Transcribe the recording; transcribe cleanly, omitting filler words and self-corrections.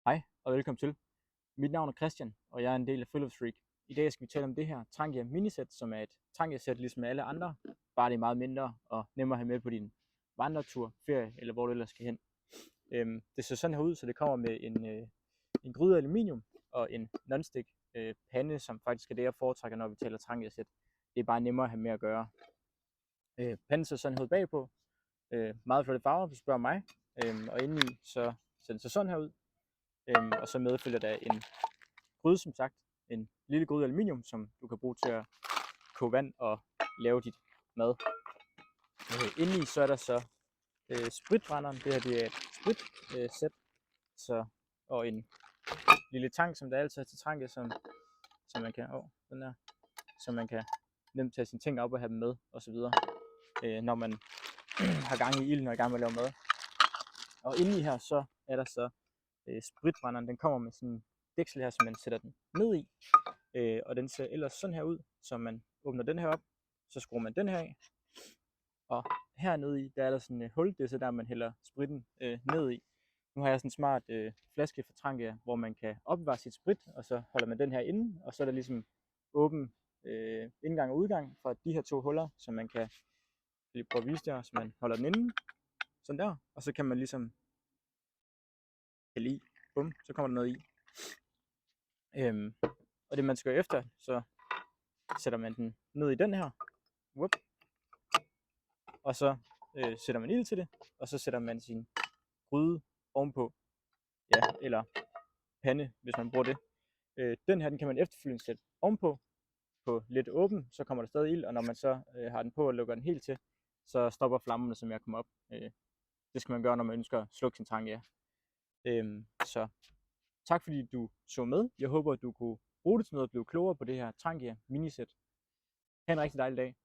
Hej og velkommen til. Mit navn er Christian, og jeg er en del af Friluftsfreak. I dag skal vi tale om det her Trangia minisæt, som er et Trangia-sæt ligesom alle andre, bare det er meget mindre og nemmere at have med på din vandretur, ferie eller hvor du ellers skal hen. Det ser sådan her ud, så det kommer med en gryde af aluminium og en nonstick pande, som faktisk er det, jeg foretrækker, når vi taler Trangia-sæt. Det er bare nemmere at have med at gøre. Panden ser sådan her ud bagpå. Meget flotte farver, hvis du spørger mig. Og indeni så ser den sådan her ud. Og så medfølger der en gryde, som sagt, en lille gryde aluminium, som du kan bruge til at koge vand og lave dit mad. Indeni så er der så spritbrænderen. Det her det er et spritsæt, og en lille tank, som der altid er til Trangia, som man kan nemt tage sine ting op og have dem med og så videre, når man har gang i ilden og er i gang med at lave mad. Og indeni her så er der så spritbrænderen. Den kommer med sådan en dæksel her, som man sætter den ned i, og den ser ellers sådan her ud, så man åbner den her op, så skruer man den her af, og hernede i, der er der sådan et hul, det er så der, man hælder spritten ned i. Nu har jeg sådan en smart flaske fra Trangia, hvor man kan opbevare sit sprit, og så holder man den her inde, og så er der ligesom åben indgang og udgang fra de her to huller, så man kan lige prøve at vise det her, så man holder den inde, sådan der, og så kan man ligesom hælde i, bum, så kommer der noget i. Og det man skal gøre efter, så sætter man den ned i den her, whoop, og så sætter man ild til det, og så sætter man sin gryde ovenpå, ja, eller pande, hvis man bruger det. Den her, den kan man efterfølgende sætte ovenpå, på lidt åben, så kommer der stadig ild, og når man så har den på og lukker den helt til, så stopper flammerne, som jeg kommer op. Det skal man gøre, når man ønsker at slukke sin Trangia. Så tak fordi du så med. Jeg håber, du kunne bruge det til noget og blive klogere på det her Trangia minisæt. Ha' en rigtig dejlig dag.